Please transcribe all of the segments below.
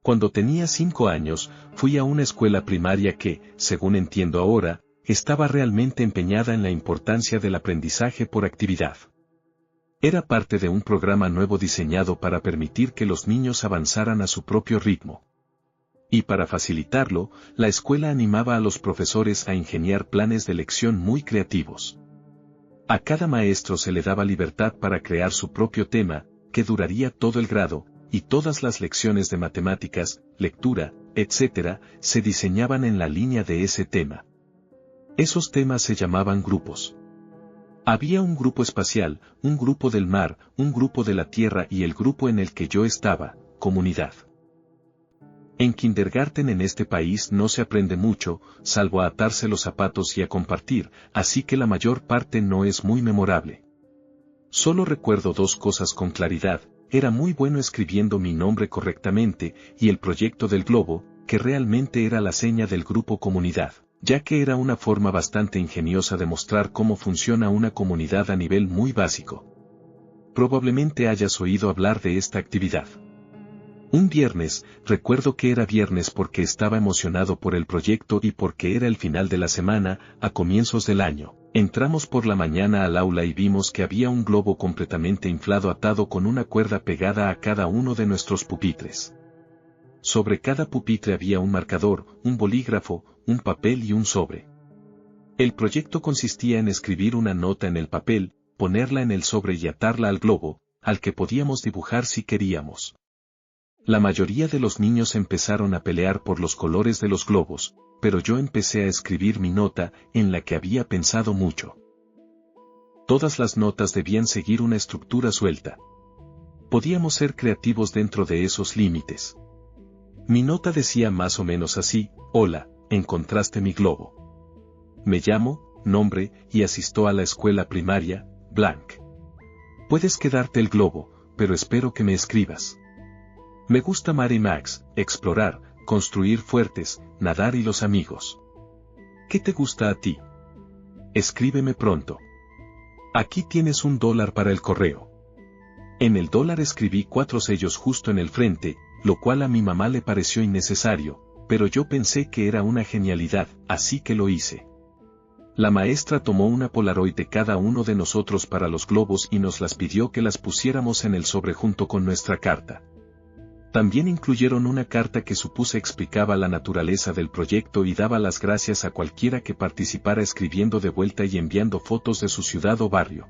Cuando tenía 5 años, fui a una escuela primaria que, según entiendo ahora, estaba realmente empeñada en la importancia del aprendizaje por actividad. Era parte de un programa nuevo diseñado para permitir que los niños avanzaran a su propio ritmo. Y para facilitarlo, la escuela animaba a los profesores a ingeniar planes de lección muy creativos. A cada maestro se le daba libertad para crear su propio tema, que duraría todo el grado, y todas las lecciones de matemáticas, lectura, etc., se diseñaban en la línea de ese tema. Esos temas se llamaban grupos. Había un grupo espacial, un grupo del mar, un grupo de la tierra y el grupo en el que yo estaba, comunidad. En kindergarten en este país no se aprende mucho, salvo a atarse los zapatos y a compartir, así que la mayor parte no es muy memorable. Solo recuerdo 2 cosas con claridad: era muy bueno escribiendo mi nombre correctamente, y el proyecto del globo, que realmente era la seña del grupo comunidad, ya que era una forma bastante ingeniosa de mostrar cómo funciona una comunidad a nivel muy básico. Probablemente hayas oído hablar de esta actividad. Un viernes, recuerdo que era viernes porque estaba emocionado por el proyecto y porque era el final de la semana, a comienzos del año. Entramos por la mañana al aula y vimos que había un globo completamente inflado atado con una cuerda pegada a cada uno de nuestros pupitres. Sobre cada pupitre había un marcador, un bolígrafo, un papel y un sobre. El proyecto consistía en escribir una nota en el papel, ponerla en el sobre y atarla al globo, al que podíamos dibujar si queríamos. La mayoría de los niños empezaron a pelear por los colores de los globos, pero yo empecé a escribir mi nota, en la que había pensado mucho. Todas las notas debían seguir una estructura suelta. Podíamos ser creativos dentro de esos límites. Mi nota decía más o menos así: hola, encontraste mi globo. Me llamo, nombre, y asisto a la escuela primaria, blank. Puedes quedarte el globo, pero espero que me escribas. Me gusta Mary Max, explorar, construir fuertes, nadar y los amigos. ¿Qué te gusta a ti? Escríbeme pronto. Aquí tienes $1 para el correo. En el dólar escribí 4 sellos justo en el frente, lo cual a mi mamá le pareció innecesario, pero yo pensé que era una genialidad, así que lo hice. La maestra tomó una Polaroid de cada uno de nosotros para los globos y nos las pidió que las pusiéramos en el sobre junto con nuestra carta. También incluyeron una carta que supuse explicaba la naturaleza del proyecto y daba las gracias a cualquiera que participara escribiendo de vuelta y enviando fotos de su ciudad o barrio.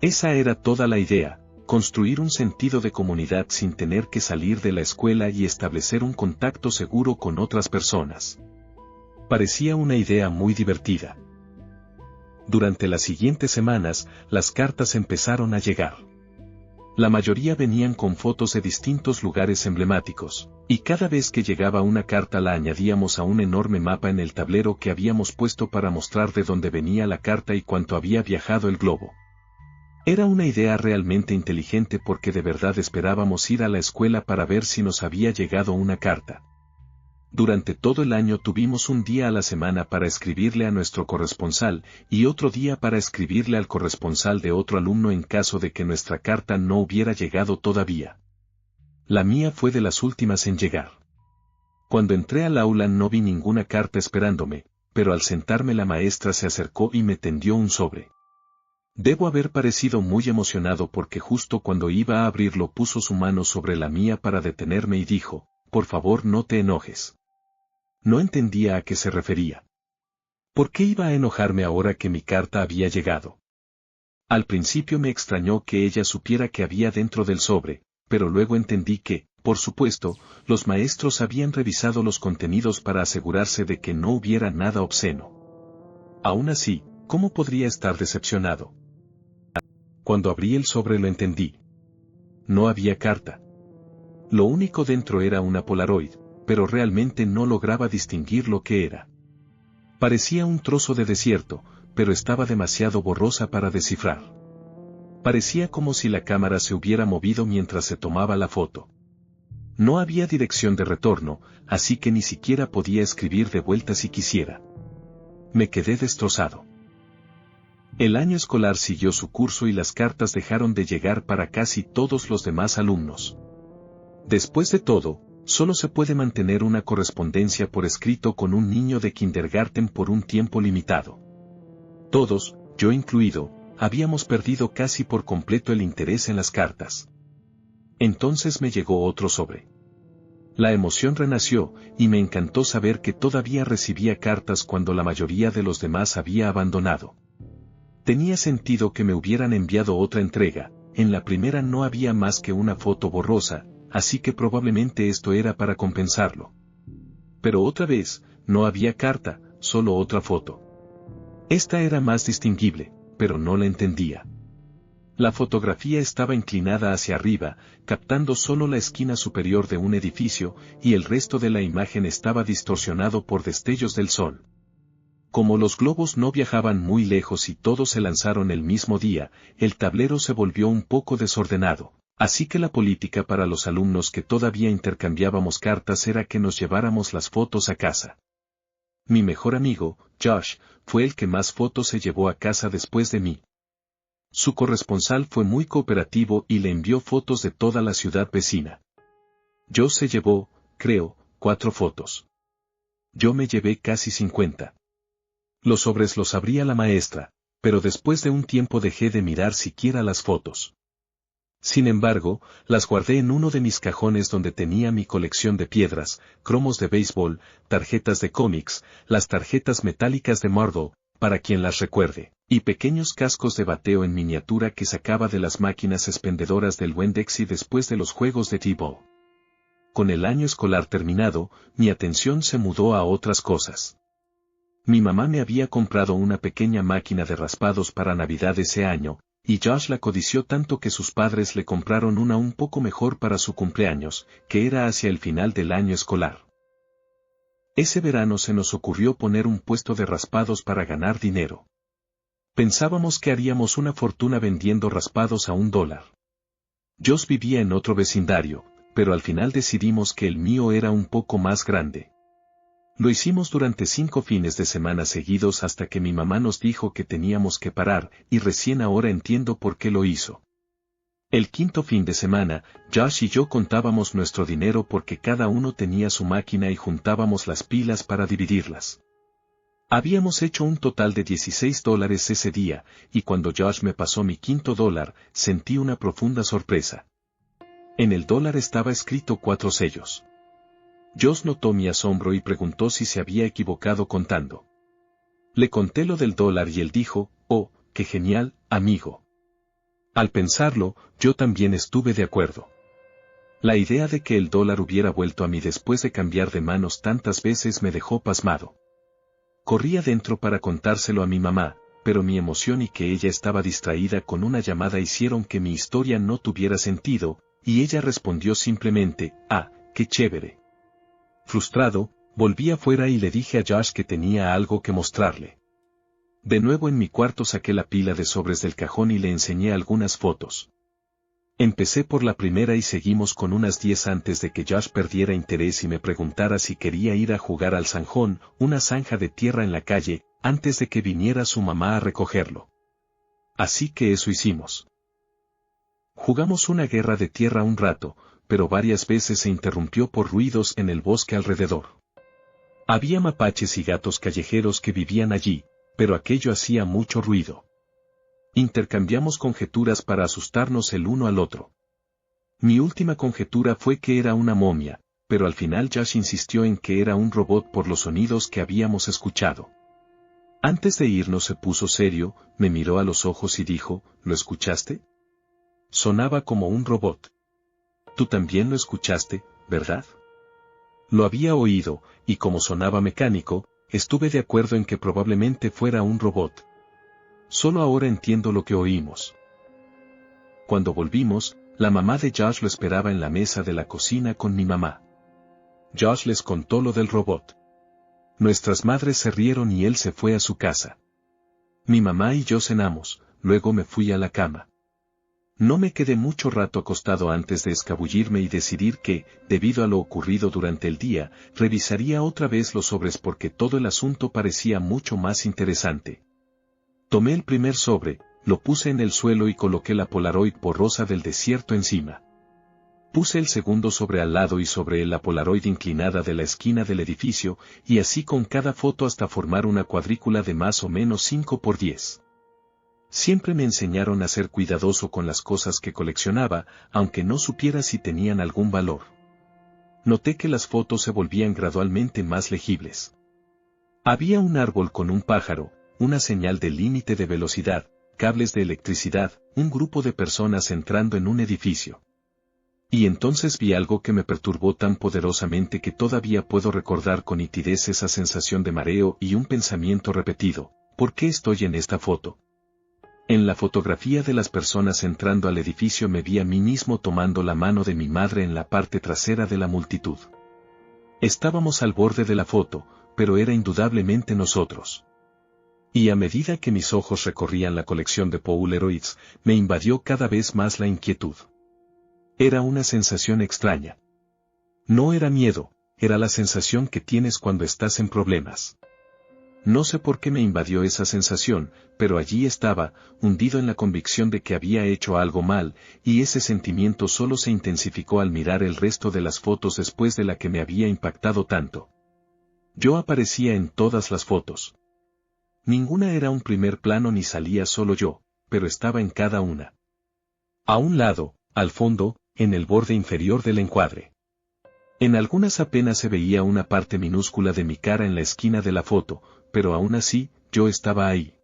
Esa era toda la idea: construir un sentido de comunidad sin tener que salir de la escuela y establecer un contacto seguro con otras personas. Parecía una idea muy divertida. Durante las siguientes semanas, las cartas empezaron a llegar. La mayoría venían con fotos de distintos lugares emblemáticos, y cada vez que llegaba una carta la añadíamos a un enorme mapa en el tablero que habíamos puesto para mostrar de dónde venía la carta y cuánto había viajado el globo. Era una idea realmente inteligente porque de verdad esperábamos ir a la escuela para ver si nos había llegado una carta. Durante todo el año tuvimos un día a la semana para escribirle a nuestro corresponsal, y otro día para escribirle al corresponsal de otro alumno en caso de que nuestra carta no hubiera llegado todavía. La mía fue de las últimas en llegar. Cuando entré al aula no vi ninguna carta esperándome, pero al sentarme la maestra se acercó y me tendió un sobre. Debo haber parecido muy emocionado porque justo cuando iba a abrirlo puso su mano sobre la mía para detenerme y dijo: por favor no te enojes. No entendía a qué se refería. ¿Por qué iba a enojarme ahora que mi carta había llegado? Al principio me extrañó que ella supiera que había dentro del sobre, pero luego entendí que, por supuesto, los maestros habían revisado los contenidos para asegurarse de que no hubiera nada obsceno. Aún así, ¿cómo podría estar decepcionado? Cuando abrí el sobre lo entendí. No había carta. Lo único dentro era una Polaroid, pero realmente no lograba distinguir lo que era. Parecía un trozo de desierto, pero estaba demasiado borrosa para descifrar. Parecía como si la cámara se hubiera movido mientras se tomaba la foto. No había dirección de retorno, así que ni siquiera podía escribir de vuelta si quisiera. Me quedé destrozado. El año escolar siguió su curso y las cartas dejaron de llegar para casi todos los demás alumnos. Después de todo, Solo se puede mantener una correspondencia por escrito con un niño de kindergarten por un tiempo limitado. Todos, yo incluido, habíamos perdido casi por completo el interés en las cartas. Entonces me llegó otro sobre. La emoción renació, y me encantó saber que todavía recibía cartas cuando la mayoría de los demás había abandonado. Tenía sentido que me hubieran enviado otra entrega, en la primera no había más que una foto borrosa, así que probablemente esto era para compensarlo. Pero otra vez, no había carta, solo otra foto. Esta era más distinguible, pero no la entendía. La fotografía estaba inclinada hacia arriba, captando solo la esquina superior de un edificio, y el resto de la imagen estaba distorsionado por destellos del sol. Como los globos no viajaban muy lejos y todos se lanzaron el mismo día, el tablero se volvió un poco desordenado, así que la política para los alumnos que todavía intercambiábamos cartas era que nos lleváramos las fotos a casa. Mi mejor amigo, Josh, fue el que más fotos se llevó a casa después de mí. Su corresponsal fue muy cooperativo y le envió fotos de toda la ciudad vecina. Josh se llevó, creo, 4 fotos. Yo me llevé casi 50. Los sobres los abría la maestra, pero después de un tiempo dejé de mirar siquiera las fotos. Sin embargo, las guardé en uno de mis cajones donde tenía mi colección de piedras, cromos de béisbol, tarjetas de cómics, las tarjetas metálicas de Marvel, para quien las recuerde, y pequeños cascos de bateo en miniatura que sacaba de las máquinas expendedoras del Winn-Dixie después de los juegos de T-Ball. Con el año escolar terminado, mi atención se mudó a otras cosas. Mi mamá me había comprado una pequeña máquina de raspados para Navidad ese año, y Josh la codició tanto que sus padres le compraron una un poco mejor para su cumpleaños, que era hacia el final del año escolar. Ese verano se nos ocurrió poner un puesto de raspados para ganar dinero. Pensábamos que haríamos una fortuna vendiendo raspados a $1. Josh vivía en otro vecindario, pero al final decidimos que el mío era un poco más grande. Lo hicimos durante 5 fines de semana seguidos hasta que mi mamá nos dijo que teníamos que parar, y recién ahora entiendo por qué lo hizo. El 5º fin de semana, Josh y yo contábamos nuestro dinero porque cada uno tenía su máquina y juntábamos las pilas para dividirlas. Habíamos hecho un total de $16 ese día, y cuando Josh me pasó mi $5, sentí una profunda sorpresa. En el dólar estaba escrito 4 sellos. Josh notó mi asombro y preguntó si se había equivocado contando. Le conté lo del dólar y él dijo, «Oh, qué genial, amigo». Al pensarlo, yo también estuve de acuerdo. La idea de que el dólar hubiera vuelto a mí después de cambiar de manos tantas veces me dejó pasmado. Corrí adentro para contárselo a mi mamá, pero mi emoción y que ella estaba distraída con una llamada hicieron que mi historia no tuviera sentido, y ella respondió simplemente, «Ah, qué chévere». Frustrado, volví afuera y le dije a Josh que tenía algo que mostrarle. De nuevo en mi cuarto saqué la pila de sobres del cajón y le enseñé algunas fotos. Empecé por la primera y seguimos con unas 10 antes de que Josh perdiera interés y me preguntara si quería ir a jugar al zanjón, una zanja de tierra en la calle, antes de que viniera su mamá a recogerlo. Así que eso hicimos. Jugamos una guerra de tierra un rato, pero varias veces se interrumpió por ruidos en el bosque alrededor. Había mapaches y gatos callejeros que vivían allí, pero aquello hacía mucho ruido. Intercambiamos conjeturas para asustarnos el uno al otro. Mi última conjetura fue que era una momia, pero al final Josh insistió en que era un robot por los sonidos que habíamos escuchado. Antes de irnos se puso serio, me miró a los ojos y dijo, ¿lo escuchaste? Sonaba como un robot. Tú también lo escuchaste, ¿verdad? Lo había oído, y como sonaba mecánico, estuve de acuerdo en que probablemente fuera un robot. Solo ahora entiendo lo que oímos. Cuando volvimos, la mamá de Josh lo esperaba en la mesa de la cocina con mi mamá. Josh les contó lo del robot. Nuestras madres se rieron y él se fue a su casa. Mi mamá y yo cenamos, luego me fui a la cama. No me quedé mucho rato acostado antes de escabullirme y decidir que, debido a lo ocurrido durante el día, revisaría otra vez los sobres porque todo el asunto parecía mucho más interesante. Tomé el primer sobre, lo puse en el suelo y coloqué la Polaroid borrosa del desierto encima. Puse el segundo sobre al lado y sobre él la Polaroid inclinada de la esquina del edificio, y así con cada foto hasta formar una cuadrícula de más o menos 5 por 10. Siempre me enseñaron a ser cuidadoso con las cosas que coleccionaba, aunque no supiera si tenían algún valor. Noté que las fotos se volvían gradualmente más legibles. Había un árbol con un pájaro, una señal de límite de velocidad, cables de electricidad, un grupo de personas entrando en un edificio. Y entonces vi algo que me perturbó tan poderosamente que todavía puedo recordar con nitidez esa sensación de mareo y un pensamiento repetido: ¿por qué estoy en esta foto? En la fotografía de las personas entrando al edificio me vi a mí mismo tomando la mano de mi madre en la parte trasera de la multitud. Estábamos al borde de la foto, pero era indudablemente nosotros. Y a medida que mis ojos recorrían la colección de Polaroids, me invadió cada vez más la inquietud. Era una sensación extraña. No era miedo, era la sensación que tienes cuando estás en problemas. No sé por qué me invadió esa sensación, pero allí estaba, hundido en la convicción de que había hecho algo mal, y ese sentimiento solo se intensificó al mirar el resto de las fotos después de la que me había impactado tanto. Yo aparecía en todas las fotos. Ninguna era un primer plano ni salía solo yo, pero estaba en cada una. A un lado, al fondo, en el borde inferior del encuadre. En algunas apenas se veía una parte minúscula de mi cara en la esquina de la foto, pero aún así, yo estaba ahí.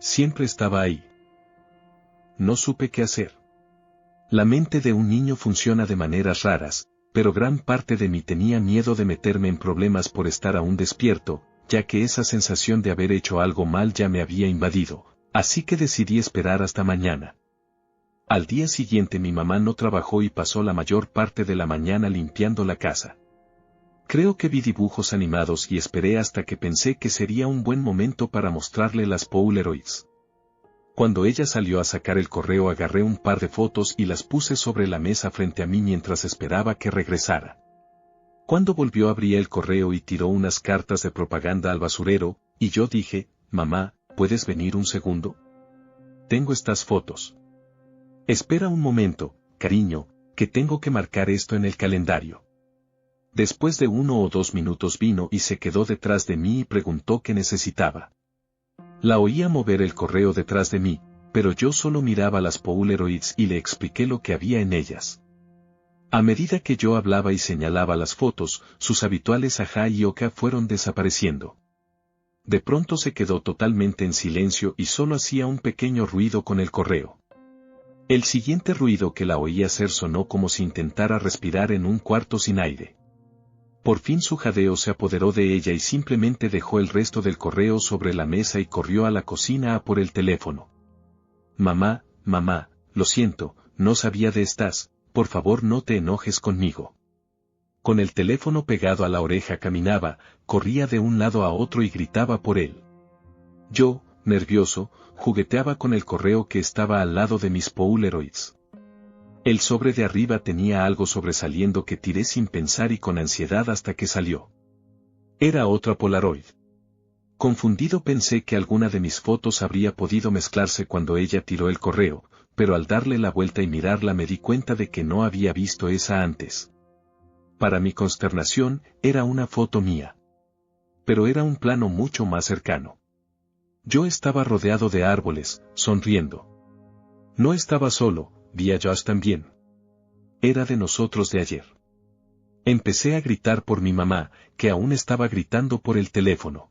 Siempre estaba ahí. No supe qué hacer. La mente de un niño funciona de maneras raras, pero gran parte de mí tenía miedo de meterme en problemas por estar aún despierto, ya que esa sensación de haber hecho algo mal ya me había invadido, así que decidí esperar hasta mañana. Al día siguiente mi mamá no trabajó y pasó la mayor parte de la mañana limpiando la casa. Creo que vi dibujos animados y esperé hasta que pensé que sería un buen momento para mostrarle las Polaroids. Cuando ella salió a sacar el correo agarré un par de fotos y las puse sobre la mesa frente a mí mientras esperaba que regresara. Cuando volvió abrí el correo y tiró unas cartas de propaganda al basurero, y yo dije: «Mamá, ¿puedes venir un segundo? Tengo estas fotos». «Espera un momento, cariño, que tengo que marcar esto en el calendario». Después de 1 o 2 minutos vino y se quedó detrás de mí y preguntó qué necesitaba. La oía mover el correo detrás de mí, pero yo solo miraba las Polaroids y le expliqué lo que había en ellas. A medida que yo hablaba y señalaba las fotos, sus habituales ajá y oca fueron desapareciendo. De pronto se quedó totalmente en silencio y solo hacía un pequeño ruido con el correo. El siguiente ruido que la oí hacer sonó como si intentara respirar en un cuarto sin aire. Por fin su jadeo se apoderó de ella y simplemente dejó el resto del correo sobre la mesa y corrió a la cocina a por el teléfono. «Mamá, mamá, lo siento, no sabía de estas, por favor no te enojes conmigo». Con el teléfono pegado a la oreja caminaba, corría de un lado a otro y gritaba por él. Yo, nervioso, jugueteaba con el correo que estaba al lado de mis Polaroids. El sobre de arriba tenía algo sobresaliendo que tiré sin pensar y con ansiedad hasta que salió. Era otra Polaroid. Confundido pensé que alguna de mis fotos habría podido mezclarse cuando ella tiró el correo, pero al darle la vuelta y mirarla me di cuenta de que no había visto esa antes. Para mi consternación, era una foto mía. Pero era un plano mucho más cercano. Yo estaba rodeado de árboles, sonriendo. No estaba solo, vi a Josh también. Era de nosotros de ayer. Empecé a gritar por mi mamá, que aún estaba gritando por el teléfono.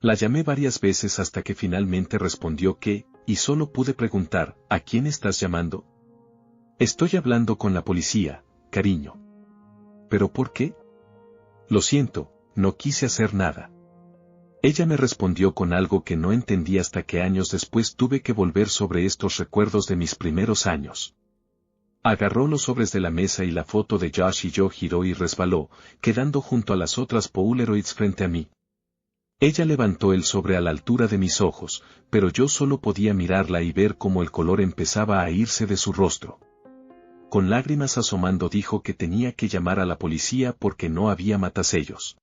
La llamé varias veces hasta que finalmente respondió que, y solo pude preguntar: ¿a quién estás llamando? Estoy hablando con la policía, cariño. ¿Pero por qué? Lo siento, no quise hacer nada. Ella me respondió con algo que no entendí hasta que años después tuve que volver sobre estos recuerdos de mis primeros años. Agarró los sobres de la mesa y la foto de Josh y yo giró y resbaló, quedando junto a las otras Polaroids frente a mí. Ella levantó el sobre a la altura de mis ojos, pero yo solo podía mirarla y ver cómo el color empezaba a irse de su rostro. Con lágrimas asomando dijo que tenía que llamar a la policía porque no había matasellos.